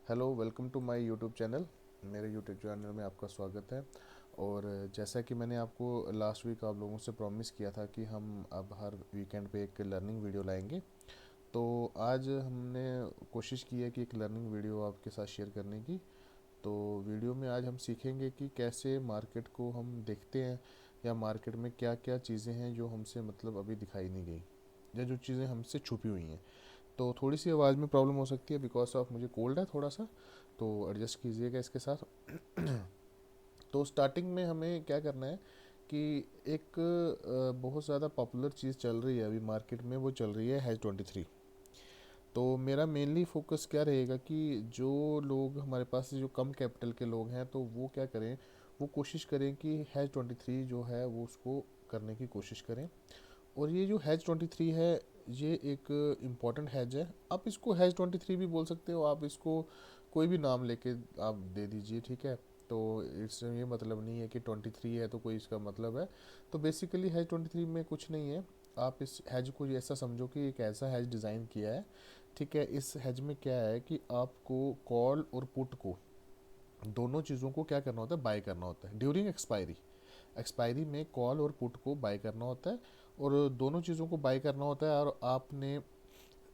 Hello, welcome to my YouTube channel. मेरे YouTube channel में आपका स्वागत है। और जैसा कि मैंने आपको लास्ट वीक आप लोगों से प्रॉमिस किया था कि हम अब हर वीकेंड पे एक लर्निंग वीडियो लाएंगे, तो आज हमने कोशिश की है कि एक लर्निंग वीडियो आपके साथ शेयर करने की। तो वीडियो में आज हम सीखेंगे कि कैसे मार्केट को हम देखते हैं, या मार्केट में क्या क्या चीज़ें हैं जो हमसे मतलब अभी दिखाई नहीं गई, या जो चीज़ें हमसे छुपी हुई हैं। तो थोड़ी सी आवाज़ में प्रॉब्लम हो सकती है बिकॉज ऑफ मुझे कोल्ड है थोड़ा सा, तो एडजस्ट कीजिएगा इसके साथ। तो स्टार्टिंग में हमें क्या करना है कि एक बहुत ज़्यादा पॉपुलर चीज़ चल रही है अभी मार्केट में, वो चल रही है हैज 23। तो मेरा मेनली फोकस क्या रहेगा कि जो लोग हमारे पास जो कम कैपिटल के लोग हैं, तो वो क्या करें, वो कोशिश करें कि हैज 23 जो है वो उसको करने की कोशिश करें। और ये जो हैज 23 है, ये एक इम्पॉर्टेंट हैज है। आप इसको हैज 23 भी बोल सकते हो, आप इसको कोई भी नाम लेके आप दे दीजिए, ठीक है। तो इससे ये मतलब नहीं है कि 23 है तो कोई इसका मतलब है। तो बेसिकली हैज 23 में कुछ नहीं है। आप इस हैज को ऐसा समझो कि एक ऐसा हैज डिज़ाइन किया है, ठीक है। इस हैज में क्या है कि आपको कॉल और पुट को, दोनों चीज़ों को क्या करना होता है, बाय करना होता है ड्यूरिंग एक्सपायरी। एक्सपायरी में कॉल और पुट को बाय करना होता है, और दोनों चीज़ों को बाय करना होता है। और आपने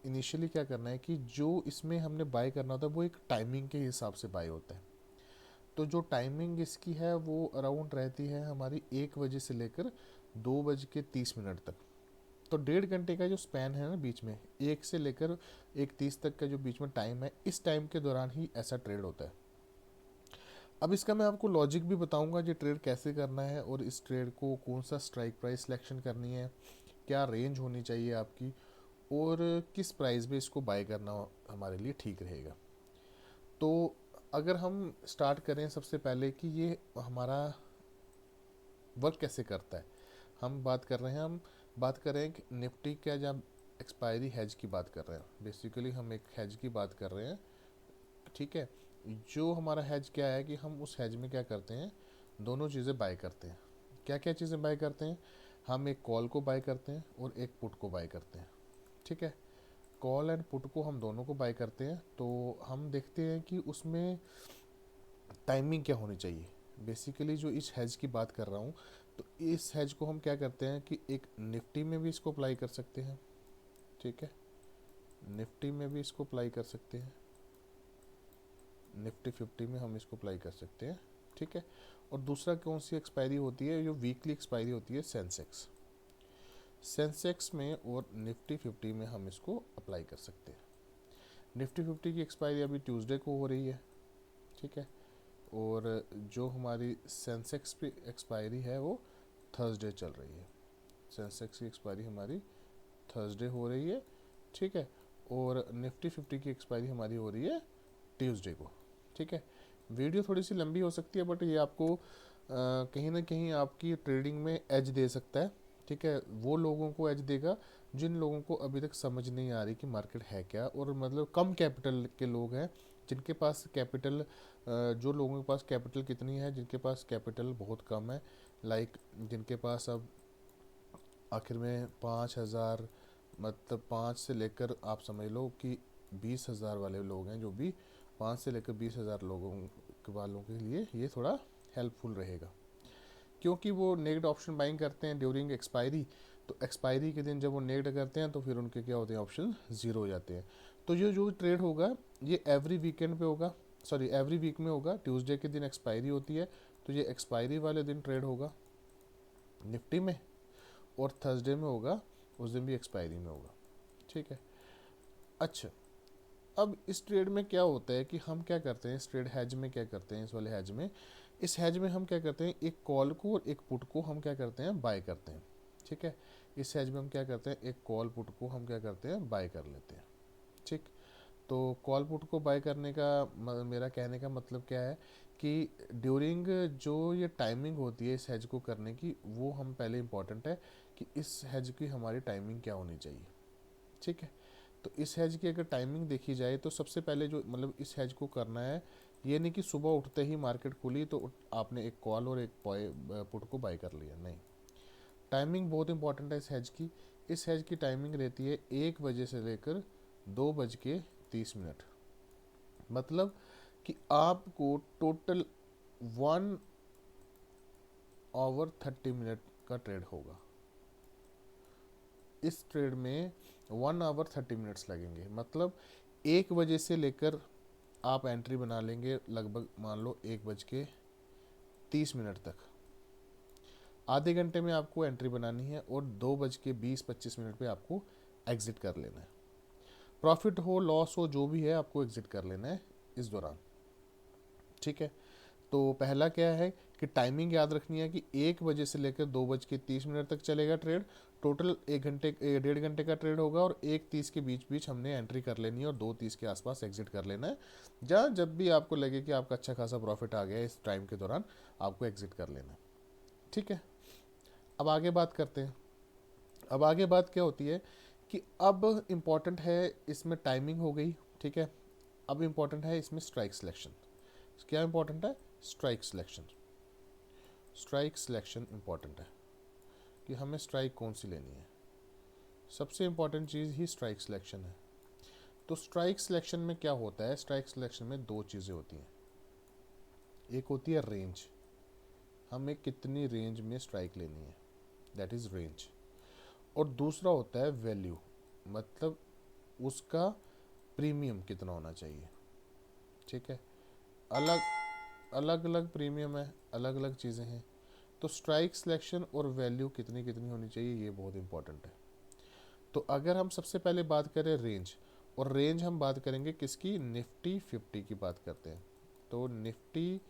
इनिशियली क्या करना है कि जो इसमें हमने बाय करना होता है वो एक टाइमिंग के हिसाब से बाय होता है। तो जो टाइमिंग इसकी है वो अराउंड रहती है हमारी 1 बजे से लेकर 2 बज के 30 मिनट तक। तो 1.5 घंटे का जो स्पैन है ना बीच में, 1 से लेकर 1:30 तक का जो बीच में टाइम है, इस टाइम के दौरान ही ऐसा ट्रेड होता है। अब इसका मैं आपको लॉजिक भी बताऊंगा, ये ट्रेड कैसे करना है, और इस ट्रेड को कौन सा स्ट्राइक प्राइस सिलेक्शन करनी है, क्या रेंज होनी चाहिए आपकी, और किस प्राइस में इसको बाय करना हमारे लिए ठीक रहेगा। तो अगर हम स्टार्ट करें सबसे पहले कि ये हमारा वर्क कैसे करता है, हम बात कर रहे हैं कि निफ्टी का जब एक्सपायरी हैज की बात कर रहे हैं, बेसिकली हम एक हैज की बात कर रहे हैं, ठीक है। जो हमारा हैज क्या है कि हम उस हैज में क्या करते हैं, दोनों चीज़ें बाय करते हैं। क्या क्या चीज़ें बाय करते हैं, हम एक कॉल को बाय करते हैं और एक पुट को बाय करते हैं, ठीक है। कॉल एंड पुट को हम दोनों को बाय करते हैं। तो हम देखते हैं कि उसमें टाइमिंग क्या होनी चाहिए। बेसिकली जो इस हैज की बात कर रहा हूँ, तो इस हैज को हम क्या करते हैं कि एक निफ्टी में भी इसको अप्लाई कर सकते हैं, ठीक है। निफ्टी में भी इसको अप्लाई कर सकते हैं, निफ्टी 50 में हम इसको अप्लाई कर सकते हैं, ठीक है। और दूसरा कौन सी एक्सपायरी होती है, जो वीकली एक्सपायरी होती है, सेंसेक्स। सेंसेक्स में और निफ्टी 50 में हम इसको अप्लाई कर सकते हैं। निफ्टी 50 की एक्सपायरी अभी ट्यूसडे को हो रही है, ठीक है। और जो हमारी सेंसेक्स पे एक्सपायरी है वो थर्सडे चल रही है। सेंसेक्स की एक्सपायरी हमारी थर्सडे हो रही है, ठीक है। और निफ्टी 50 की एक्सपायरी हमारी हो रही है ट्यूसडे को, ठीक है। वीडियो थोड़ी सी लंबी हो सकती है, बट ये आपको कहीं ना कहीं आपकी ट्रेडिंग में एज दे सकता है, ठीक है। वो लोगों को एज देगा जिन लोगों को अभी तक समझ नहीं आ रही कि मार्केट है क्या, और मतलब कम कैपिटल के लोग हैं जिनके पास कैपिटल, जो लोगों के पास कैपिटल कितनी है, जिनके पास कैपिटल बहुत कम है, लाइक जिनके पास अब आखिर में 5,000, मतलब 5 से लेकर आप समझ लो कि 20,000 वाले लोग हैं, जो भी 5 से लेकर 20,000 लोगों वालों के लिए ये थोड़ा हेल्पफुल रहेगा, क्योंकि वो नेगेटिव ऑप्शन बाइंग करते हैं ड्यूरिंग एक्सपायरी। तो एक्सपायरी के दिन जब वो नेगेटिव करते हैं तो फिर उनके क्या होते हैं, ऑप्शन ज़ीरो हो जाते हैं। तो ये जो ट्रेड होगा ये एवरी वीकेंड पे होगा, सॉरी एवरी वीक में होगा। ट्यूसडे के दिन एक्सपायरी होती है, तो ये एक्सपायरी वाले दिन ट्रेड होगा निफ्टी में, और थर्सडे में होगा, उस दिन भी एक्सपायरी में होगा, ठीक है। अच्छा, अब इस ट्रेड में क्या होता है कि हम क्या करते हैं, इस ट्रेड हैज में क्या करते हैं, इस वाले हैज में, इस हैज में हम क्या करते हैं, एक कॉल को और एक पुट को हम क्या करते हैं, बाय करते हैं, ठीक है। इस हैज में हम क्या करते हैं, एक कॉल पुट को हम क्या करते हैं, बाय कर लेते हैं, ठीक। तो कॉल पुट को बाय करने का मेरा कहने का मतलब क्या है कि ड्यूरिंग जो ये टाइमिंग होती है इस हैज को करने की, वो हम पहले इम्पॉर्टेंट है कि इस हैज की हमारी टाइमिंग क्या होनी चाहिए, ठीक है। तो इस हैज की अगर टाइमिंग देखी जाए तो सबसे पहले जो मतलब इस हैज को करना है, ये नहीं कि सुबह उठते ही मार्केट खुली तो आपने एक कॉल और एक पुट को बाय कर लिया, नहीं। टाइमिंग बहुत इंपॉर्टेंट है इस हैज की। इस हैज की टाइमिंग रहती है 1 बजे से लेकर 2:30 मिनट। मतलब कि आपको टोटल 1 आवर 30 मिनट का ट्रेड होगा। इस ट्रेड में 1 आवर 30 मिनट्स लगेंगे, मतलब 1 बजे से लेकर आप एंट्री बना लेंगे लगभग मान लो 1 बज के 30 मिनट तक। आधे घंटे में आपको एंट्री बनानी है और 2 बज के 20-25 मिनट पे आपको एग्जिट कर लेना है। प्रॉफिट हो लॉस हो जो भी है आपको एग्जिट कर लेना है इस दौरान। ठीक है, तो पहला क्या है कि टाइमिंग याद रखनी है कि 1 बजे से लेकर 2 बज के 30 मिनट तक चलेगा ट्रेड। टोटल 1 घंटे 1.5 घंटे का ट्रेड होगा और 1:30 के बीच बीच हमने एंट्री कर लेनी है और 2:30 के आसपास एग्जिट कर लेना है। जब भी आपको लगे कि आपका अच्छा खासा प्रॉफिट आ गया इस टाइम के दौरान आपको एग्जिट कर लेना है। ठीक है, अब आगे बात करते हैं। अब आगे बात क्या होती है कि अब इम्पॉर्टेंट है इसमें टाइमिंग हो गई। ठीक है, अब इम्पॉर्टेंट है इसमें स्ट्राइक सिलेक्शन। क्या इम्पॉर्टेंट है? Strike selection. Strike selection important है कि हमें स्ट्राइक कौन सी लेनी है। सबसे इम्पॉर्टेंट चीज़ ही स्ट्राइक सिलेक्शन है। तो स्ट्राइक सिलेक्शन में क्या होता है? स्ट्राइक सिलेक्शन में दो चीज़ें होती हैं। एक होती है रेंज, हमें कितनी रेंज में स्ट्राइक लेनी है, दैट इज़ रेंज। और दूसरा होता है वैल्यू, मतलब उसका प्रीमियम कितना होना चाहिए। ठीक है, अलग अलग अलग प्रीमियम है, अलग अलग चीज़ें हैं। तो स्ट्राइक सिलेक्शन और वैल्यू कितनी कितनी होनी चाहिए ये बहुत इंपॉर्टेंट है। तो अगर हम सबसे पहले बात करें रेंज, और रेंज हम बात करेंगे किसकी? निफ्टी 50 की बात करते हैं। तो निफ्टी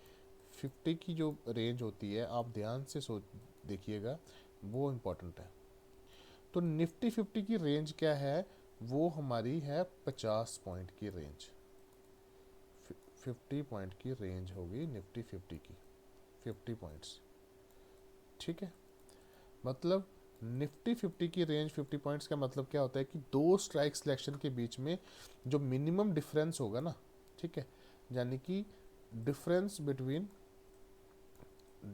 50 की जो रेंज होती है आप ध्यान से सोच देखिएगा, वो इम्पोर्टेंट है। तो निफ्टी 50 की रेंज क्या है? वो हमारी है 50 पॉइंट की रेंज। 50 पॉइंट की रेंज होगी निफ्टी 50 की, 50 पॉइंट्स। ठीक है, मतलब निफ्टी 50 की रेंज 50 पॉइंट्स का मतलब क्या होता है कि दो स्ट्राइक सिलेक्शन के बीच में जो मिनिमम डिफरेंस होगा ना, ठीक है, यानी कि difference between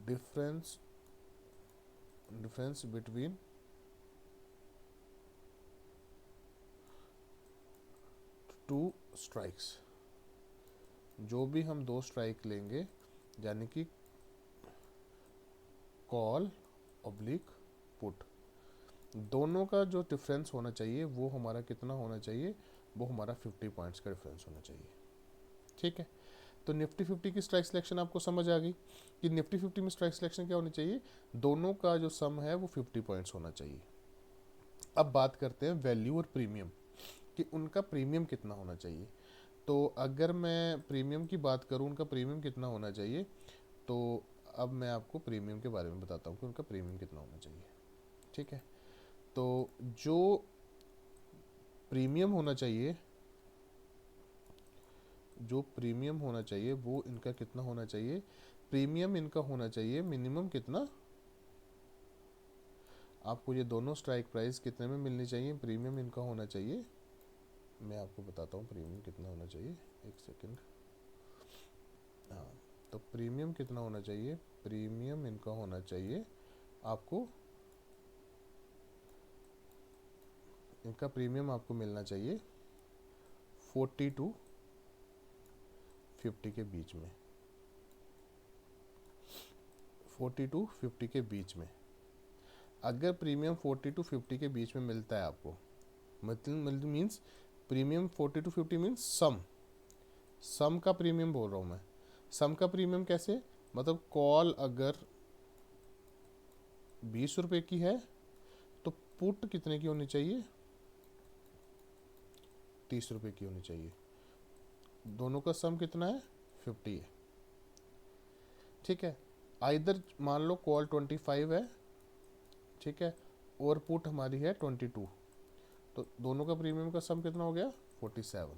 difference difference between two strikes, जो भी हम दो स्ट्राइक लेंगे यानी कि कॉल ऑब्लिक पुट, दोनों का जो डिफरेंस होना चाहिए वो हमारा कितना होना चाहिए? वो हमारा 50 पॉइंट्स का डिफरेंस होना चाहिए। ठीक है, तो निफ्टी 50 की स्ट्राइक सिलेक्शन आपको समझ आ गई कि निफ्टी 50 में स्ट्राइक सिलेक्शन क्या होनी चाहिए? दोनों का जो सम है वो 50 पॉइंट्स होना चाहिए। अब बात करते हैं वैल्यू और प्रीमियम कि उनका प्रीमियम कितना होना चाहिए। तो अगर मैं प्रीमियम की बात करूं, उनका प्रीमियम कितना होना चाहिए, तो अब मैं आपको प्रीमियम के बारे में बताता हूँ कि उनका प्रीमियम कितना होना चाहिए। ठीक है, तो जो प्रीमियम होना चाहिए, जो प्रीमियम होना चाहिए वो इनका कितना होना चाहिए? प्रीमियम इनका होना चाहिए मिनिमम कितना? आपको ये दोनों स्ट्राइक प्राइस कितने में मिलनी चाहिए? प्रीमियम इनका होना चाहिए, मैं आपको बताता हूँ प्रीमियम कितना होना चाहिए, एक सेकंड। हाँ, तो प्रीमियम कितना होना चाहिए? प्रीमियम इनका होना चाहिए आपको, इनका प्रीमियम आपको मिलना चाहिए 40 टू 50 के बीच में, 40 टू 50 के बीच में। अगर प्रीमियम 40 टू 50 के बीच में मिलता है आपको, मतलब मीन्स प्रीमियम 40 टू 50 मीन्स सम का प्रीमियम बोल रहा हूँ मैं। सम का प्रीमियम कैसे? मतलब कॉल अगर 20 रुपए की है तो पुट कितने की होनी चाहिए? 30 रुपए की होनी चाहिए। दोनों का सम कितना है? 50 है। ठीक है, आइदर मान लो कॉल 25 है, ठीक है, और पुट हमारी है 22, तो दोनों का प्रीमियम का सम कितना हो गया? 47।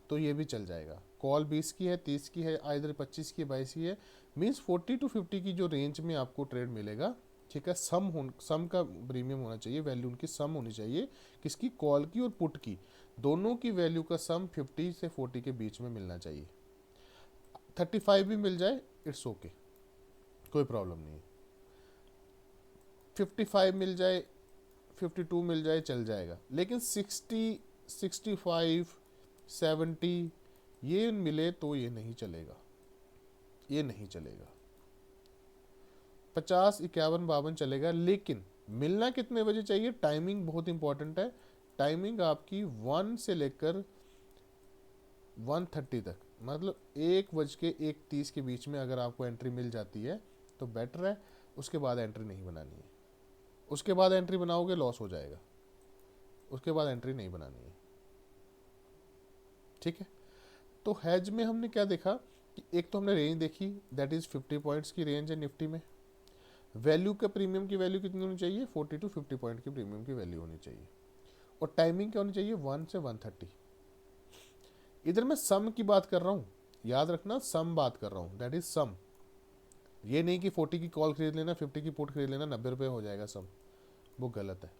तो ये भी चल जाएगा। कॉल 20 की है, 30 की है, आइदर 25 की है, 22 की है, मीन्स 40 टू 50 की जो रेंज में आपको ट्रेड मिलेगा। ठीक है, सम का प्रीमियम होना चाहिए, वैल्यू उनकी सम होनी चाहिए, किसकी? कॉल की और पुट की, दोनों की वैल्यू का सम 50 से 40 के बीच में मिलना चाहिए। 35 भी मिल जाए इट्स ओके, कोई प्रॉब्लम नहीं है। 55 मिल जाए, 52 मिल जाए, चल जाएगा। लेकिन 60, 65, 70 ये मिले तो ये नहीं चलेगा, ये नहीं चलेगा। 50, 51, 52 चलेगा, लेकिन मिलना कितने बजे चाहिए? टाइमिंग बहुत इंपॉर्टेंट है। टाइमिंग आपकी 1 से लेकर 1:30 तक, मतलब 1:31 के बीच में अगर आपको एंट्री मिल जाती है तो बेटर है। उसके बाद एंट्री नहीं बनानी है। उसके बाद एंट्री बनाओगे लॉस हो जाएगा। उसके बाद एंट्री नहीं बनानी है, ठीक है। तो हैज में हमने क्या देखा कि एक तो हमने रेंज देखी, दैट इज 50 पॉइंट्स की रेंज है निफ्टी में। वैल्यू का प्रीमियम की वैल्यू कितनी होनी चाहिए? 40 to 50 पॉइंट की प्रीमियम की वैल्यू होनी चाहिए। और टाइमिंग क्या होनी चाहिए? 1 से 1:30। इधर मैं सम की बात कर रहा हूँ, याद रखना सम बात कर रहा हूँ, दैट इज सम। ये नहीं कि 40 की कॉल खरीद लेना, 50 की पुट खरीद लेना, 90 रुपये हो जाएगा सम। वो गलत है,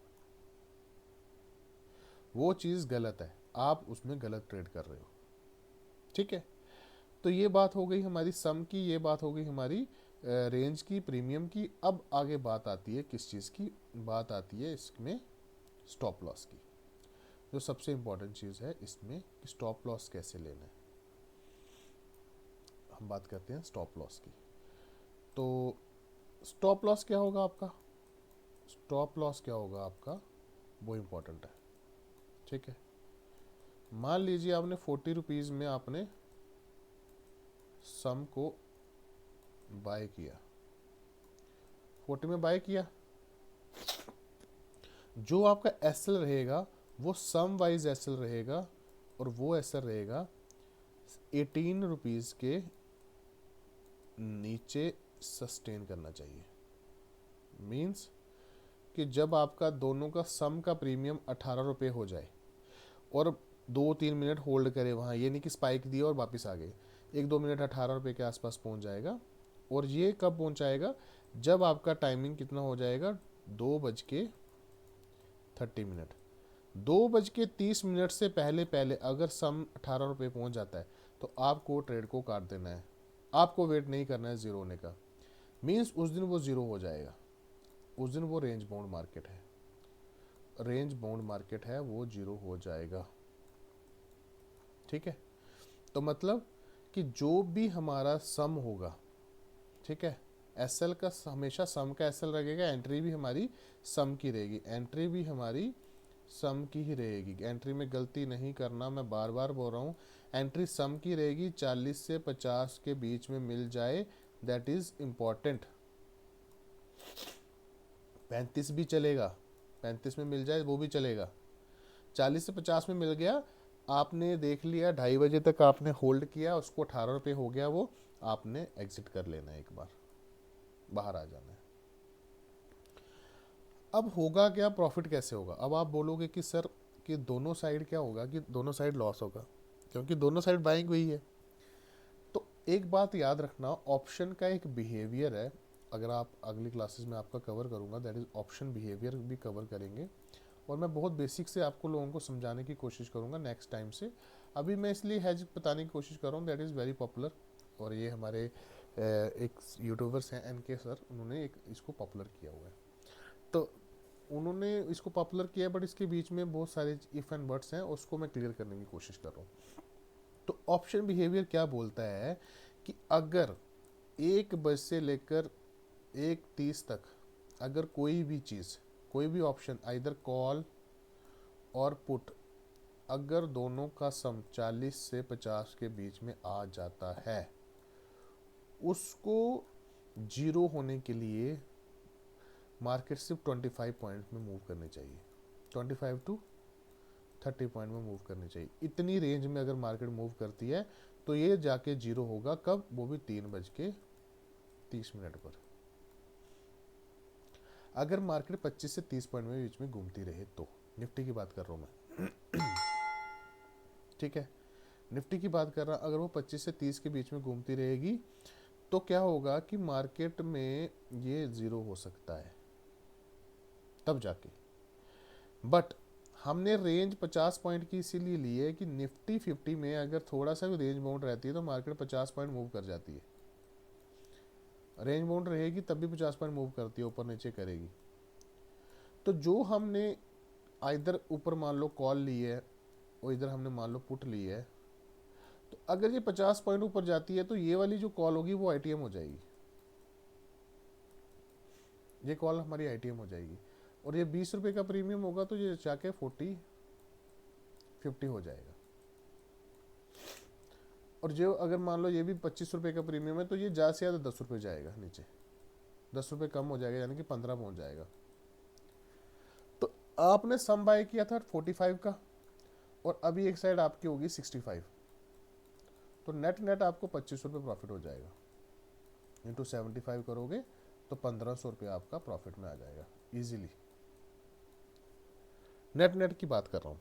वो चीज़ गलत है, आप उसमें गलत ट्रेड कर रहे हो, ठीक है। तो ये बात हो गई हमारी सम की, ये बात हो गई हमारी रेंज की, प्रीमियम की। अब आगे बात आती है किस चीज़ की? बात आती है इसमें स्टॉप लॉस की, जो सबसे इंपॉर्टेंट चीज़ है इसमें कि स्टॉप लॉस कैसे लेना है। हम बात करते हैं स्टॉप लॉस की। तो स्टॉप लॉस क्या होगा आपका? स्टॉप लॉस क्या होगा आपका, वो इम्पोर्टेंट है, ठीक है। मान लीजिए आपने 40 रुपीज़ में आपने सम को बाय किया, 40 में बाय किया। जो आपका एसएल रहेगा वो सम वाइज एसएल रहेगा, और वो एसएल रहेगा 18 रुपीज़ के नीचे सस्टेन करना चाहिए। मीन्स कि जब आपका दोनों का सम का प्रीमियम 18 रुपये हो जाए और 2-3 मिनट होल्ड करे वहाँ, ये नहीं कि स्पाइक दिया और वापस आ गए, 1-2 मिनट 18 रुपये के आसपास पहुँच जाएगा। और ये कब पहुँचाएगा? जब आपका टाइमिंग कितना हो जाएगा? 2:30। 2:30 से पहले पहले अगर सम 18 रुपये पहुँच जाता है तो आपको ट्रेड को काट देना है, आपको वेट नहीं करना है ज़ीरो होने का। मीन्स उस दिन वो ज़ीरो हो जाएगा, उस दिन वो रेंज बाउंड मार्केट है, रेंज बाउंड मार्केट है, वो जीरो हो जाएगा, ठीक है। तो मतलब कि जो भी हमारा सम होगा, ठीक है, एसएल का हमेशा सम का एसएल लगेगा, एंट्री भी हमारी सम की रहेगी, एंट्री भी हमारी सम की ही रहेगी। एंट्री में गलती नहीं करना, मैं बार बार बोल रहा हूँ, एंट्री सम की रहेगी। 40 से 50 के बीच में मिल जाए, दैट इज इम्पॉर्टेंट। 35 भी चलेगा, 35 में मिल जाए वो भी चलेगा। 40 से 50 में मिल गया, आपने देख लिया 2:30 बजे तक आपने होल्ड किया, उसको 18 रुपये हो गया, वो आपने एग्जिट कर लेना है, एक बार बाहर आ जाना है। अब होगा क्या, प्रॉफिट कैसे होगा? अब आप बोलोगे कि सर कि दोनों साइड क्या होगा, कि दोनों साइड लॉस होगा, क्योंकि दोनों साइड बाइंग हुई है। तो एक बात याद रखना, ऑप्शन का एक बिहेवियर है, अगर आप अगली क्लासेस में आपका कवर करूंगा, दैट इज ऑप्शन बिहेवियर भी कवर करेंगे। और मैं बहुत बेसिक से आपको लोगों को समझाने की कोशिश करूंगा नेक्स्ट टाइम से। अभी मैं इसलिए हैज बताने की कोशिश कर रहा हूँ, दैट इज़ वेरी पॉपुलर। और ये हमारे एक यूट्यूबर्स हैं एनके सर, उन्होंने एक इसको पॉपुलर किया हुआ है। तो उन्होंने इसको पॉपुलर किया, बट इसके बीच में बहुत सारे इफ एंड बट्स हैं, उसको मैं क्लियर करने की कोशिश कर रहा हूँ। तो ऑप्शन बिहेवियर क्या बोलता है कि अगर 1 बजे से लेकर 1:30 तक अगर कोई भी चीज़, कोई भी ऑप्शन, आइदर कॉल और पुट, अगर दोनों का सम 40 से 50 के बीच में आ जाता है, उसको जीरो होने के लिए मार्केट सिर्फ 25 पॉइंट में मूव करनी चाहिए, 25 to 30 पॉइंट में मूव करनी चाहिए। इतनी रेंज में अगर मार्केट मूव करती है तो ये जाके जीरो होगा, कब? वो भी 3:30 पर। अगर मार्केट 25 से 30 पॉइंट में बीच में घूमती रहे तो, निफ्टी की बात कर रहा हूँ मैं, ठीक है, निफ्टी की बात कर रहा, अगर वो 25 से 30 के बीच में घूमती रहेगी तो क्या होगा कि मार्केट में ये ज़ीरो हो सकता है, तब जाके। बट हमने रेंज 50 पॉइंट की इसीलिए ली है कि निफ्टी 50 में अगर थोड़ा सा भी रेंज बाउंड रहती है तो मार्केट 50 पॉइंट मूव कर जाती है। रेंज बाउंड रहेगी तब भी 50 पॉइंट मूव करती है, ऊपर नीचे करेगी। तो जो हमने इधर ऊपर मान लो कॉल ली है और इधर हमने मान लो पुट ली है, तो अगर ये 50 पॉइंट ऊपर जाती है तो ये वाली जो कॉल होगी वो आईटीएम हो जाएगी, ये कॉल हमारी आईटीएम हो जाएगी। और ये 20 रुपये का प्रीमियम होगा तो ये जाके 40-50 हो जाएगा। और जो अगर मान लो ये भी 25 रुपये का प्रीमियम है तो ये ज़्यादा से ज़्यादा 10 रुपये जाएगा नीचे, 10 रुपये कम हो जाएगा, यानी कि 15 पहुंच जाएगा। तो आपने सम बाय किया था 45 का, और अभी एक साइड आपकी होगी 65, तो नेट नेट आपको 25 रुपये प्रॉफिट हो जाएगा। इंटू 75 करोगे तो 1500 रुपये आपका प्रॉफिट में आ जाएगा इजीली। नेट नेट की बात कर रहा हूँ।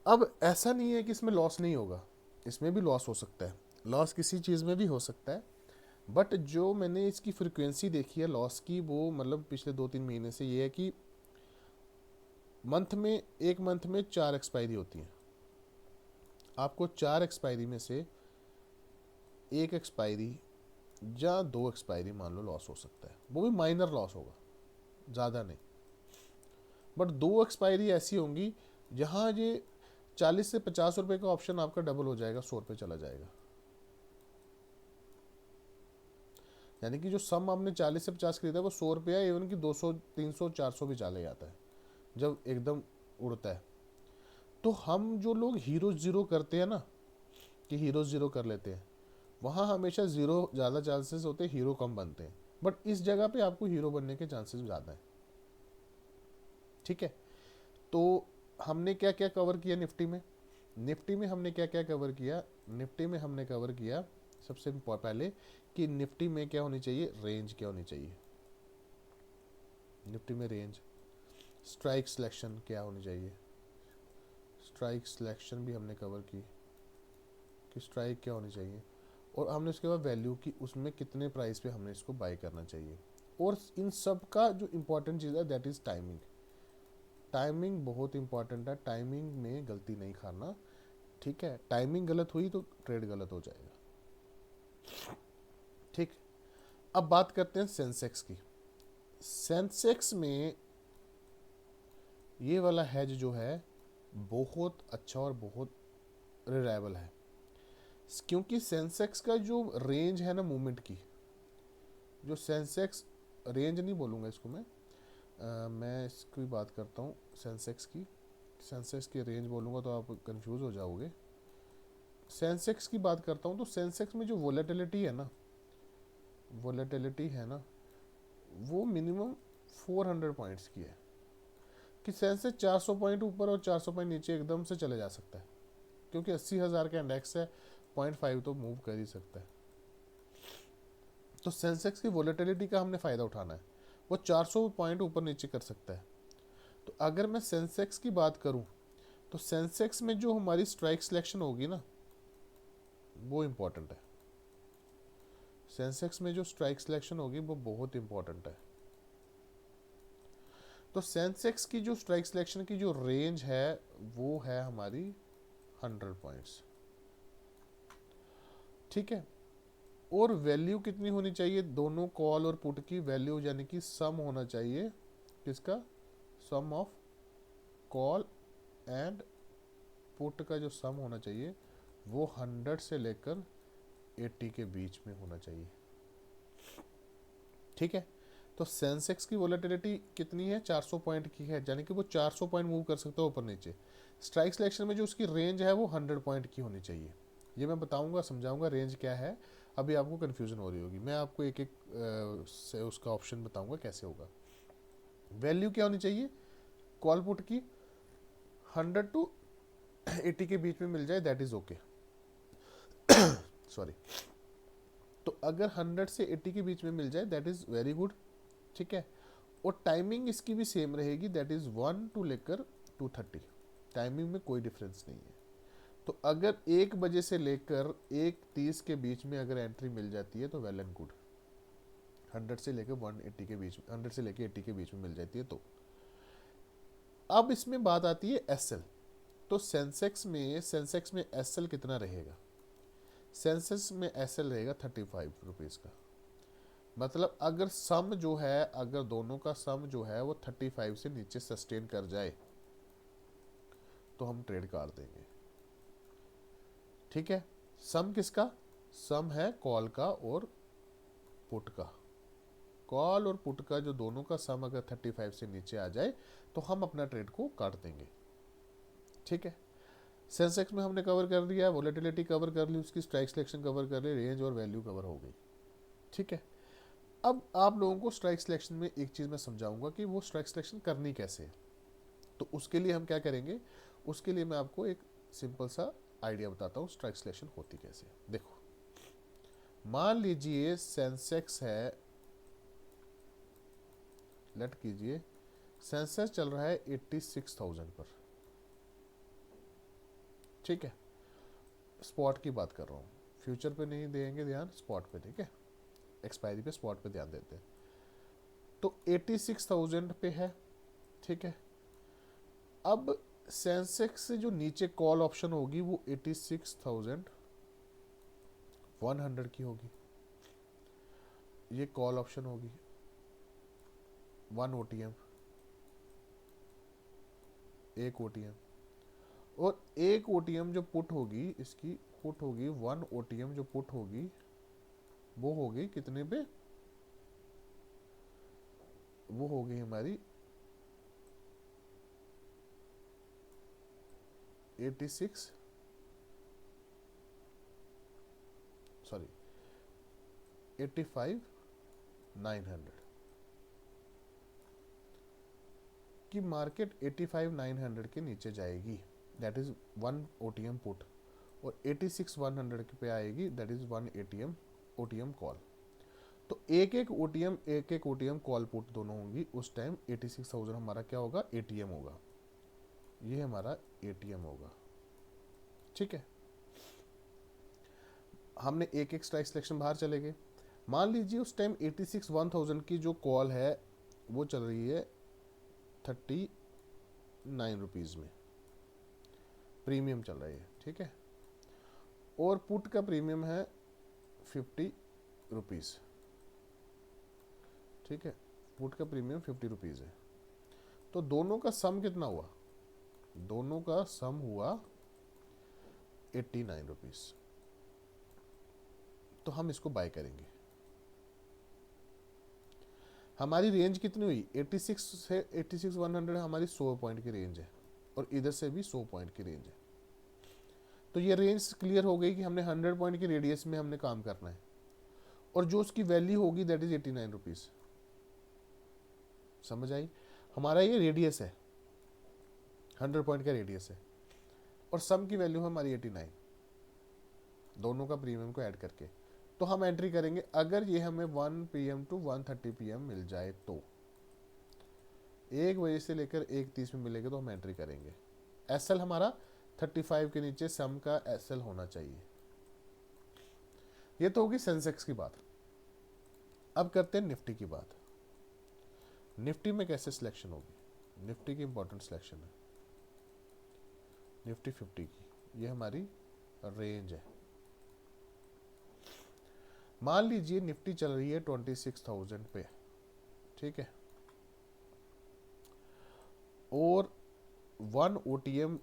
अब ऐसा नहीं है कि इसमें लॉस नहीं होगा, इसमें भी लॉस हो सकता है, लॉस किसी चीज़ में भी हो सकता है। बट जो मैंने इसकी फ्रिक्वेंसी देखी है लॉस की, वो मतलब पिछले 2-3 महीने से ये है कि मंथ में, एक मंथ में 4 एक्सपायरी होती हैं। आपको 4 एक्सपायरी में से 1 एक्सपायरी या 2 एक्सपायरी मान लो लॉस हो सकता है, वो भी माइनर लॉस होगा, ज़्यादा नहीं। बट 2 एक्सपायरी ऐसी होंगी जहाँ ये 40 से 50 रुपये का ऑप्शन आपका डबल हो जाएगा, 100 रुपये चला जाएगा। यानी कि जो सम आपने 40 से 50 खरीदा है वो 100 रुपया, इवन कि 200, 300, 400 भी चले जाता है जब एकदम उड़ता है। तो हम जो लोग हीरो जीरो करते हैं ना, कि हीरो जीरो कर लेते हैं, वहाँ हमेशा जीरो ज़्यादा चांसेस होते हैं, हीरो कम बनते हैं। बट इस जगह पे आपको हीरो बनने के चांसेस ज़्यादा हैं। ठीक है, तो हमने क्या क्या कवर किया निफ्टी में? निफ्टी में हमने क्या क्या कवर किया? निफ्टी में हमने कवर किया सबसे पहले कि निफ्टी में क्या होनी चाहिए, रेंज क्या होनी चाहिए। निफ्टी में रेंज, स्ट्राइक सिलेक्शन क्या होनी चाहिए, स्ट्राइक सिलेक्शन भी हमने कवर की कि स्ट्राइक क्या होनी चाहिए। और हमने उसके बाद वैल्यू की, उसमें कितने प्राइस पे हमने इसको बाय करना चाहिए। और इन सब का जो इम्पोर्टेंट चीज़ है दैट इज़ टाइमिंग। टाइमिंग बहुत इंपॉर्टेंट है, टाइमिंग में गलती नहीं खाना। ठीक है, टाइमिंग गलत हुई तो ट्रेड गलत हो जाएगा। ठीक, अब बात करते हैं सेंसेक्स की। सेंसेक्स में ये वाला हैज जो है बहुत अच्छा और बहुत रिलायबल है, क्योंकि सेंसेक्स का जो रेंज है ना मूवमेंट की, जो सेंसेक्स रेंज नहीं बोलूँगा इसको मैं इसकी बात करता हूँ सेंसेक्स की। सेंसेक्स की रेंज बोलूँगा तो आप कंफ्यूज हो जाओगे। सेंसेक्स की बात करता हूँ तो सेंसेक्स में जो वोलेटिलिटी है ना, वो मिनिमम 400 पॉइंट्स की है। कि सेंसेक्स 400 पॉइंट ऊपर और 400 पॉइंट नीचे एकदम से चले जा सकता है, क्योंकि 80,000 का इंडेक्स है, 0.5 तो मूव कर ही सकता है। तो सेंसेक्स की वोलेटिलिटी का हमने फ़ायदा उठाना है, वो 400 पॉइंट ऊपर नीचे कर सकता है। तो अगर मैं सेंसेक्स की बात करूं तो सेंसेक्स में जो हमारी स्ट्राइक सिलेक्शन होगी ना, वो इम्पोर्टेंट है। सेंसेक्स में जो स्ट्राइक सिलेक्शन होगी वो बहुत इंपॉर्टेंट है। तो सेंसेक्स की जो स्ट्राइक सिलेक्शन की जो रेंज है वो है हमारी 100 पॉइंट्स। ठीक है, और वैल्यू कितनी होनी चाहिए, दोनों कॉल और पुट की वैल्यू, यानी कि सम होना चाहिए किसका, सम ऑफ कॉल एंड पुट का जो सम होना चाहिए वो 100 से लेकर 80 के बीच में होना चाहिए। ठीक है, तो सेंसेक्स की वोलेटिलिटी कितनी है, 400 पॉइंट की है, यानी कि वो 400 पॉइंट मूव कर सकता है ऊपर नीचे। स्ट्राइक सिलेक्शन में जो उसकी रेंज है वो 100 पॉइंट की होनी चाहिए। ये मैं बताऊंगा, समझाऊंगा रेंज क्या है। अभी आपको कन्फ्यूजन हो रही होगी, मैं आपको एक एक से उसका ऑप्शन बताऊंगा कैसे होगा। वैल्यू क्या होनी चाहिए कॉल पुट की, 100 टू 80 के बीच में मिल जाए दैट इज ओके। सॉरी, तो अगर 100 से 80 के बीच में मिल जाए दैट इज वेरी गुड। ठीक है, और टाइमिंग इसकी भी सेम रहेगी, दैट इज 1 टू लेकर 2:30, टाइमिंग में कोई डिफरेंस नहीं है। तो अगर 1 बजे से लेकर 1:30 के बीच में अगर एंट्री मिल जाती है तो वेल एंड गुड। 100 से लेकर 180 के बीच में, 100 से लेकर 80 के बीच में मिल जाती है तो। अब इसमें बात आती है एसएल। तो सेंसेक्स में एसएल कितना रहेगा, सेंसेक्स में एसएल रहेगा 35 रुपीज़ का। मतलब अगर सम जो है, अगर दोनों का सम जो है वो 35 से नीचे सस्टेन कर जाए तो हम ट्रेड कर देंगे। ठीक है, सम किसका, सम है कॉल का और पुट का। कॉल और पुट का जो दोनों का सम अगर 35 से नीचे आ जाए तो हम अपना ट्रेड को काट देंगे। ठीक है, सेंसेक्स में हमने कवर कर दिया, वोलेटिलिटी कवर कर ली, उसकी स्ट्राइक सिलेक्शन कवर कर ली, रेंज और वैल्यू कवर हो गई। ठीक है, अब आप लोगों को स्ट्राइक सिलेक्शन में एक चीज़ मैं समझाऊंगा कि वो स्ट्राइक सिलेक्शन करनी कैसे है। तो उसके लिए हम क्या करेंगे, उसके लिए मैं आपको एक सिंपल सा आइडिया बताता हूँ स्ट्राइक सिलेक्शन होती कैसे। देखो, मान लीजिए सेंसेक्स है, लेट कीजिए सेंसेक्स चल रहा है 86,000 पर। ठीक है, स्पॉट की बात कर रहा हूँ, फ्यूचर पे नहीं देंगे ध्यान, स्पॉट पे। ठीक है, एक्सपायरी पे स्पॉट पे ध्यान देते हैं। तो 86,000 पे है। ठीक है, अब सेंसेक्स से जो नीचे कॉल ऑप्शन होगी वो 86,100 की होगी। ये कॉल ऑप्शन होगी 1 OTM, एक OTM, और एक OTM जो पुट होगी, इसकी पुट होगी 1 OTM जो पुट होगी वो होगी कितने पे, वो होगी हमारी 86 सॉरी 85,900 की मार्केट 85,900 के नीचे जाएगी, दैट इज 1 OTM पुट, और 86,100 पे आएगी, दैट इज 1 OTM कॉल। तो एक एक OTM कॉल पुट दोनों होंगी, उस टाइम 86,000 हमारा क्या होगा, ATM होगा, ये हमारा ATM होगा। ठीक है, हमने एक एक स्ट्राइक सिलेक्शन बाहर चले गए। मान लीजिए उस टाइम 86,100 की जो कॉल है वो चल रही है 39 रुपीज़ में, प्रीमियम चल रही है। ठीक है, और पुट का प्रीमियम है 50 रुपीज़। ठीक है, पुट का प्रीमियम 50 रुपीज़ है। तो दोनों का सम कितना हुआ, दोनों का सम हुआ 89 रुपीज़। तो हम इसको बाय करेंगे। हमारी रेंज कितनी हुई, 86 से 86,100 हमारी 100 पॉइंट की रेंज है, और इधर से भी 100 पॉइंट की रेंज है। तो ये रेंज क्लियर हो गई कि हमने 100 पॉइंट की रेडियस में हमने काम करना है, और जो उसकी वैल्यू होगी दैट इज 89 रुपीज़। समझ आई, हमारा ये रेडियस है, 100 पॉइंट का रेडियस है, और सम की वैल्यू है हमारी 89, दोनों का प्रीमियम को ऐड करके। तो हम एंट्री करेंगे, अगर ये हमें 1 PM टू 1:30 PM मिल जाए तो 1 बजे से लेकर 1:30 में मिलेगा तो हम एंट्री करेंगे। SL हमारा 35 के नीचे सम का SL होना चाहिए। ये तो होगी सेंसेक्स की बात। अब करते हैं निफ्टी की बात। निफ्टी में कैसे सिलेक्शन होगी, निफ्टी की इंपॉर्टेंट सिलेक्शन है, निफ्टी 50 की, ये हमारी रेंज है। मान लीजिए निफ्टी चल रही है 26,000 पे। ठीक है, और 1 OTM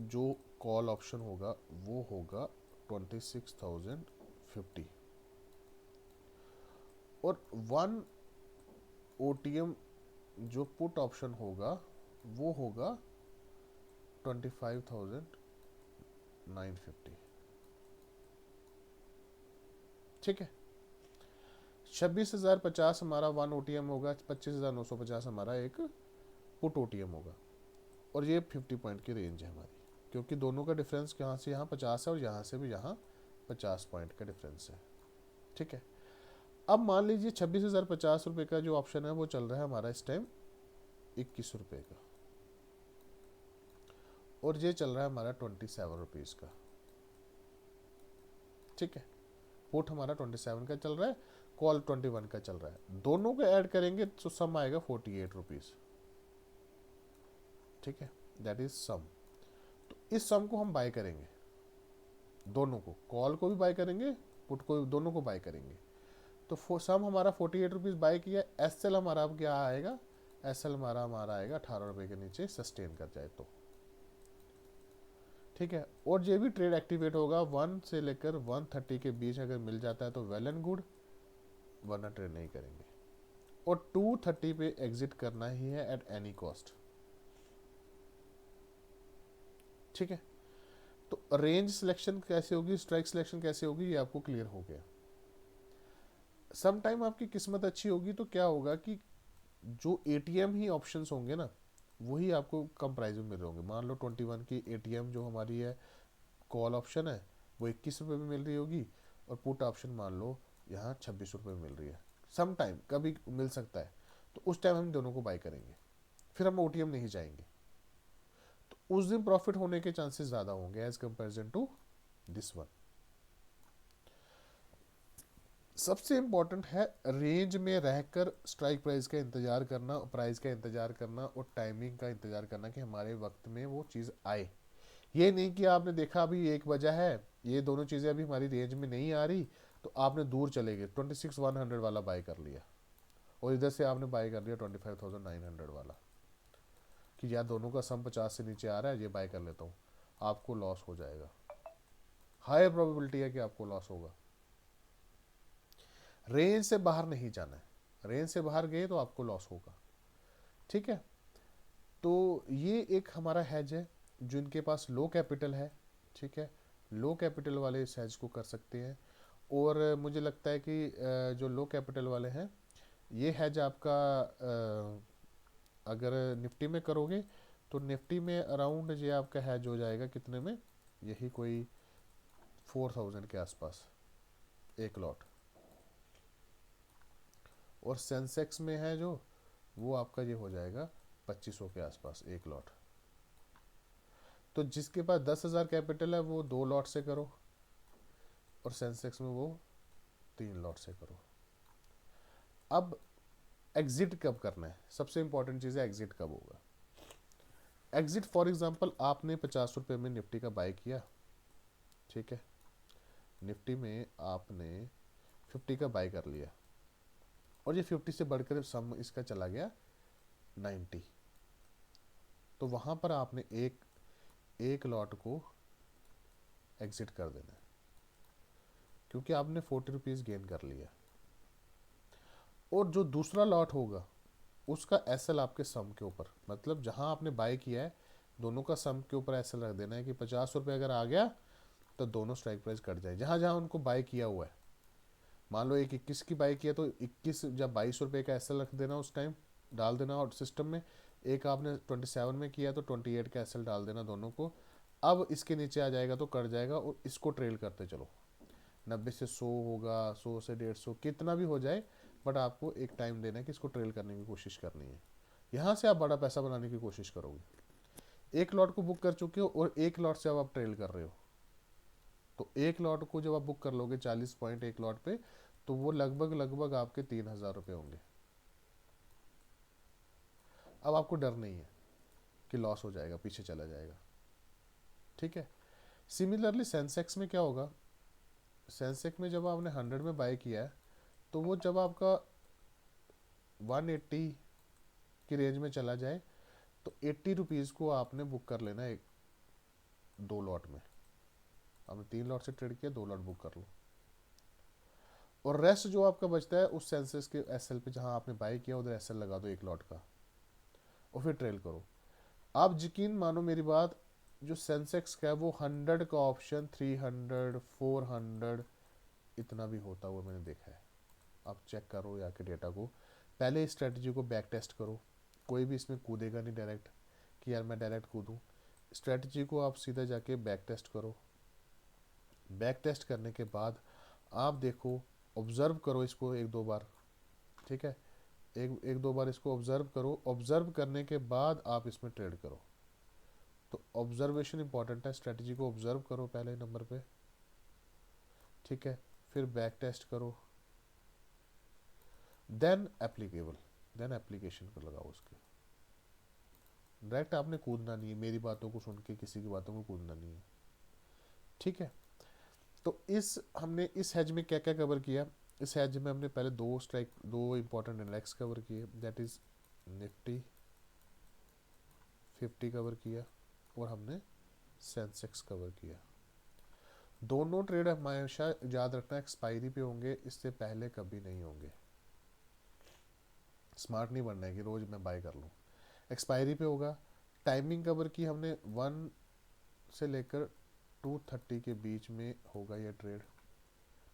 जो कॉल ऑप्शन होगा वो होगा 26,050, और 1 OTM जो पुट ऑप्शन होगा वो होगा 25,950। ठीक है, 26,050 हमारा 1 OTM होगा, 25,950 हमारा एक पुट OTM होगा, और ये 50 पॉइंट की रेंज है हमारी, क्योंकि दोनों का डिफरेंस यहाँ से यहाँ 50 है, और यहाँ से भी यहाँ 50 पॉइंट का डिफरेंस है। ठीक है, अब मान लीजिए 26,050 रुपये का जो ऑप्शन है वो चल रहा है हमारा इस टाइम 21 रुपये का, और ये चल रहा है हमारा 27 रुपीज़ का। ठीक है, पुट हमारा 27 का चल रहा है, कॉल 21 का चल रहा है, दोनों को ऐड करेंगे तो सम आएगा 48 रुपीज़। ठीक है, दैट इज सम। तो इस सम को हम बाय करेंगे, दोनों को, कॉल को भी बाय करेंगे, पुट को, दोनों को बाय करेंगे। तो सम हमारा 48 रुपीज़ बाय किया। SL हमारा अब क्या आएगा, SL हमारा आएगा 18 रुपये के नीचे सस्टेन कर जाए तो। ठीक है। और ये भी ट्रेड एक्टिवेट होगा 1 से लेकर 130 के बीच, अगर मिल जाता है तो वेल एंड गुड, वरना ट्रेड नहीं करेंगे। और 230 पे एग्जिट करना ही है एट एनी कॉस्ट। ठीक है। तो रेंज सिलेक्शन कैसे होगी, स्ट्राइक सिलेक्शन कैसे होगी, ये आपको क्लियर हो गया। सम टाइम आपकी किस्मत अच्छी होगी तो क्या होगा कि जो एटीएम ही ऑप्शंस होंगे ना, वही आपको कम प्राइस में मिल रहे होंगे। मान लो 21 की एटीएम जो हमारी है कॉल ऑप्शन है, वो 21 रुपये में मिल रही होगी, और पुट ऑप्शन मान लो यहाँ 26 रुपये में मिल रही है। सम टाइम कभी मिल सकता है, तो उस टाइम हम दोनों को बाई करेंगे, फिर हम ओटीएम नहीं जाएंगे, तो उस दिन प्रॉफिट होने के चांसेस ज़्यादा होंगे as comparison to this one. सबसे इंपॉर्टेंट है रेंज में रहकर स्ट्राइक प्राइस का इंतजार करना, प्राइस का इंतजार करना, और टाइमिंग का इंतजार करना कि हमारे वक्त में वो चीज़ आए। ये नहीं कि आपने देखा अभी 1 बजा है, ये दोनों चीज़ें अभी हमारी रेंज में नहीं आ रही, तो आपने दूर चले गए 26,100 वाला बाय कर लिया, और इधर से आपने बाय कर लिया 25,900 वाला, कि यार दोनों का सम 50 से नीचे आ रहा है, ये बाय कर लेता हूँ। आपको लॉस हो जाएगा, हाई प्रोबेबिलिटी है कि आपको लॉस होगा। रेंज से बाहर नहीं जाना है, रेंज से बाहर गए तो आपको लॉस होगा। ठीक है। तो ये एक हमारा हैज है, जिनके पास लो कैपिटल है, ठीक है, लो कैपिटल वाले इस हैज को कर सकते हैं। और मुझे लगता है कि जो लो कैपिटल वाले हैं, ये हैज आपका अगर निफ्टी में करोगे तो निफ्टी में अराउंड ये आपका हैज हो जाएगा कितने में, यही कोई 4,000 के आसपास एक लॉट। और सेंसेक्स में है जो, वो आपका ये हो जाएगा 2500 के आसपास एक लॉट। तो जिसके पास 10,000 कैपिटल है वो 2 लॉट से करो, और सेंसेक्स में वो 3 लॉट से करो। अब एग्जिट कब करना है, सबसे इंपॉर्टेंट चीज़ है एग्जिट कब होगा। एग्जिट फॉर एग्जांपल आपने 50 रुपये में निफ्टी का बाय किया, ठीक है, निफ्टी में आपने 50 का बाय कर लिया, और ये 50 से बढ़कर सम इसका चला गया 90, तो वहां पर आपने एक लॉट को एग्जिट कर देना है, क्योंकि आपने 40 रुपीज़ गेन कर लिया। और जो दूसरा लॉट होगा उसका एसएल आपके सम के ऊपर, मतलब जहां आपने बाय किया है दोनों का सम के ऊपर एसएल रख देना है कि 50 रुपये अगर आ गया तो दोनों स्ट्राइक प्राइस कट जाए, जहां जहां उनको बाय किया हुआ है। मान लो एक 21 की बाई किया तो 21 जब 22 रुपये का एसएल रख देना, उस टाइम डाल देना और सिस्टम में। एक आपने 27 में किया तो 28 का एसएल डाल देना दोनों को। अब इसके नीचे आ जाएगा तो कट जाएगा, और इसको ट्रेल करते चलो, 90 से 100 होगा, 100 से 150, कितना भी हो जाए, बट आपको एक टाइम देना है कि इसको ट्रेल करने की कोशिश करनी है। यहाँ से आप बड़ा पैसा बनाने की कोशिश करोगे। एक लॉट को बुक कर चुके हो और एक लॉट से अब आप ट्रेल कर रहे हो, तो एक लॉट को जब आप बुक कर लोगे 40 पॉइंट एक लॉट पे, तो वो लगभग लगभग आपके 3,000 रुपये होंगे। अब आपको डर नहीं है कि लॉस हो जाएगा, पीछे चला जाएगा। ठीक है। सिमिलरली सेंसेक्स में क्या होगा, सेंसेक्स में जब आपने 100 में बाय किया है, तो वो जब आपका 180 की रेंज में चला जाए तो 80 रुपीज़ को आपने बुक कर लेना है 2 लॉट में। आपने 3 लॉट से ट्रेड किया, 2 लॉट बुक कर लो, और रेस्ट जो आपका बचता है उस सेंसेस के एसएल पे जहां आपने बाय किया उधर एसएल लगा दो एक लॉट का, और फिर ट्रेल करो। आप यकीन मानो मेरी बात, जो सेंसेक्स का है वो 100 का ऑप्शन 300 400 इतना भी होता हुआ मैंने देखा है। आप चेक करो या के डेटा को, पहले इस स्ट्रेटजी को बैक टेस्ट करो। कोई भी इसमें कूदेगा नहीं डायरेक्ट कि यार मैं डायरेक्ट कूदूँ। स्ट्रेटजी को आप सीधा जाके बैक टेस्ट करो। बैक टेस्ट करने के बाद आप देखो, ऑब्जर्व करो इसको 1-2 बार, ठीक है, एक दो बार इसको ऑब्जर्व करो। ऑब्जर्व करने के बाद आप इसमें ट्रेड करो। तो ऑब्जर्वेशन इंपॉर्टेंट है, स्ट्रेटजी को ऑब्जर्व करो पहले नंबर पे, ठीक है, फिर बैक टेस्ट करो, देन एप्लीकेबल, देन एप्लीकेशन को लगाओ उसके। डायरेक्ट आपने कूदना नहीं है, मेरी बातों को सुन के किसी की बातों को कूदना नहीं है। ठीक है। तो हमने इस हैज में क्या क्या कवर किया। इस हैज में हमने पहले दो इंपॉर्टेंट इंडेक्स कवर किए, दैट इज निफ्टी 50 कवर किया, और हमने सेंसेक्स कवर किया। दोनों ट्रेड हमेशा याद रखना एक्सपायरी पे होंगे, इससे पहले कभी नहीं होंगे। स्मार्ट नहीं बनना है कि रोज मैं बाय कर लूँ, एक्सपायरी पे होगा। टाइमिंग कवर की हमने 1 से लेकर 230 के बीच में होगा ये ट्रेड।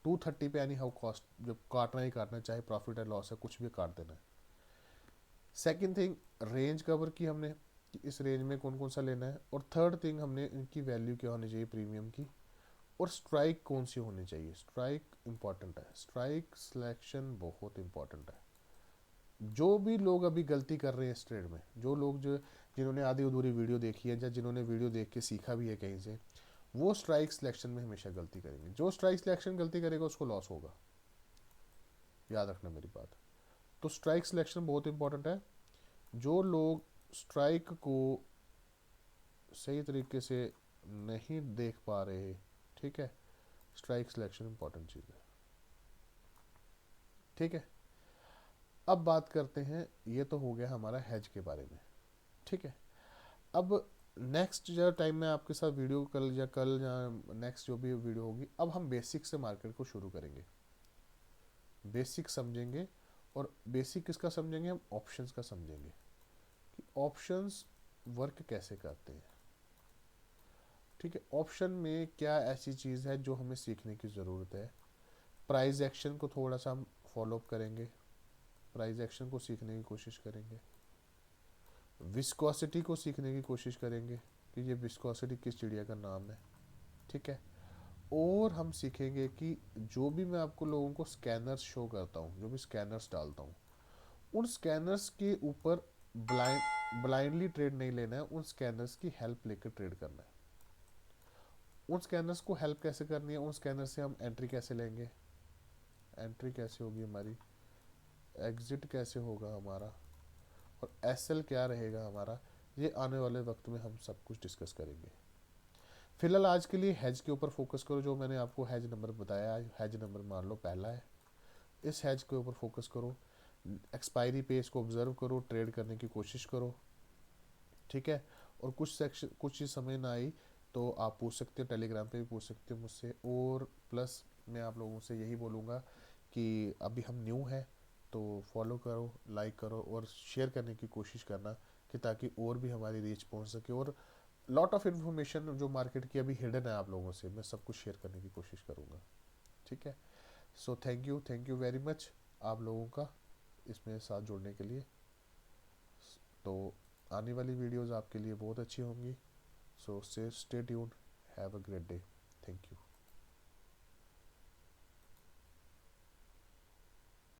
230 पे यानी हाउ कॉस्ट जब काटना ही काटना, चाहे प्रॉफिट है लॉस है कुछ भी काट देना है। सेकंड थिंग, रेंज कवर की हमने कि इस रेंज में कौन कौन सा लेना है। और थर्ड थिंग, हमने इनकी वैल्यू क्या होनी चाहिए प्रीमियम की, और स्ट्राइक कौन सी होनी चाहिए। स्ट्राइक इंपॉर्टेंट है, स्ट्राइक सिलेक्शन बहुत इंपॉर्टेंट है। जो भी लोग अभी गलती कर रहे हैं इस ट्रेड में, जो लोग जो जिन्होंने आधी अधूरी वीडियो देखी है या जिन्होंने वीडियो देख के सीखा भी है कहीं से, वो स्ट्राइक सिलेक्शन में हमेशा गलती करेंगे। जो स्ट्राइक सिलेक्शन गलती करेगा उसको लॉस होगा, याद रखना मेरी बात। तो स्ट्राइक सिलेक्शन बहुत इंपॉर्टेंट है। जो लोग स्ट्राइक को सही तरीके से नहीं देख पा रहे, ठीक है, स्ट्राइक सिलेक्शन इंपॉर्टेंट चीज़ है, ठीक है। अब बात करते हैं, ये तो हो गया हमारा हैज के बारे में, ठीक है। अब नेक्स्ट जो टाइम में आपके साथ वीडियो कल या नेक्स्ट जो भी वीडियो होगी, अब हम बेसिक से मार्केट को शुरू करेंगे, बेसिक समझेंगे। और बेसिक किसका समझेंगे, हम ऑप्शंस का समझेंगे कि ऑप्शंस वर्क कैसे करते हैं, ठीक है। ऑप्शन में क्या ऐसी चीज़ है जो हमें सीखने की ज़रूरत है। प्राइस एक्शन को थोड़ा सा हम फॉलो अप करेंगे, प्राइस एक्शन को सीखने की कोशिश करेंगे। विस्कोसिटी को सीखने की कोशिश करेंगे कि ये विस्कोसिटी किस चिड़िया का नाम है, ठीक है। और हम सीखेंगे कि जो भी मैं आपको लोगों को स्कैनर्स शो करता हूँ, जो भी स्कैनर्स डालता हूँ, उन स्कैनर्स के ऊपर ब्लाइंडली ट्रेड नहीं लेना है, उन स्कैनर्स की हेल्प लेकर ट्रेड करना है। उन स्कैनर्स को हेल्प कैसे करनी है, उन स्कैनर से हम एंट्री कैसे लेंगे, एंट्री कैसे होगी हमारी, एग्जिट कैसे होगा हमारा, और एसएल क्या रहेगा हमारा, ये आने वाले वक्त में हम सब कुछ डिस्कस करेंगे। फिलहाल आज के लिए हैज के ऊपर फोकस करो। जो मैंने आपको हैज नंबर बताया, हैज नंबर मान लो पहला है, इस हैज के ऊपर फोकस करो। एक्सपायरी पे इसको ऑब्जर्व करो, ट्रेड करने की कोशिश करो, ठीक है। और कुछ सेक्शन कुछ चीज़ समझ ना आई तो आप पूछ सकते हो, टेलीग्राम पे भी पूछ सकते हो मुझसे। और प्लस मैं आप लोगों से यही बोलूँगा कि अभी हम न्यू हैं तो फॉलो करो, लाइक करो और शेयर करने की कोशिश करना, कि ताकि और भी हमारी रीच पहुंच सके। और लॉट ऑफ इन्फॉर्मेशन जो मार्केट की अभी हिडन है आप लोगों से, मैं सब कुछ शेयर करने की कोशिश करूँगा, ठीक है। So thank you very much आप लोगों का इसमें साथ जुड़ने के लिए। तो आने वाली वीडियोस आपके लिए बहुत अच्छी होंगी। So stay tuned, have a great day, thank you.